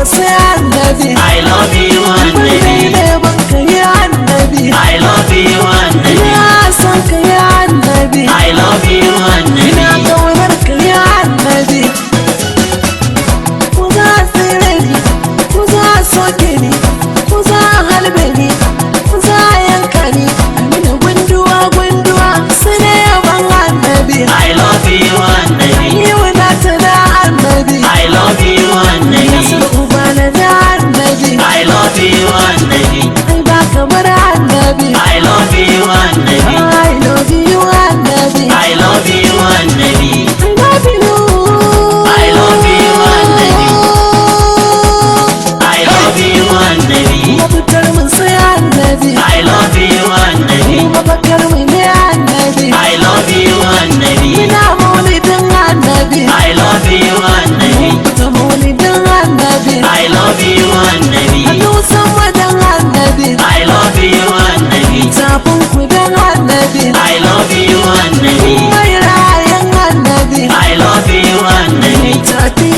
sai annabi. I love you annabi. Ne banka ya annabi. I love you annabi. Ina son ka ya annabi. I love you Ina annabi. kaunar ka ya annabi. Ku za a tsire ni, ku za a soke ni, ku za a halbe ni, ku za a yanka ni. Amina gunduwa gunduwa sai ne yaban annabi. I love you annabi. Ni wadata da annabi. I love you annabi. Nasir ubana da annabi. I love you annabi. Ai ba kamar annabi. I love you annabi. I love you annabi. I love you annabi. I love you. I love you annabi. I love you annabi. Mafitar mun sai annabi. I love you annabi. Mafakar mu ne annabi. I love you annabi. Ina maulidin annabi. I love you annabi. Ta maulidin annabi. I love you annabi. Hannu sama dan annabi. I love you annabi. Tafin ku dan annabi. I love you annabi. Mai rayan annabi. I love you annabi. Tafi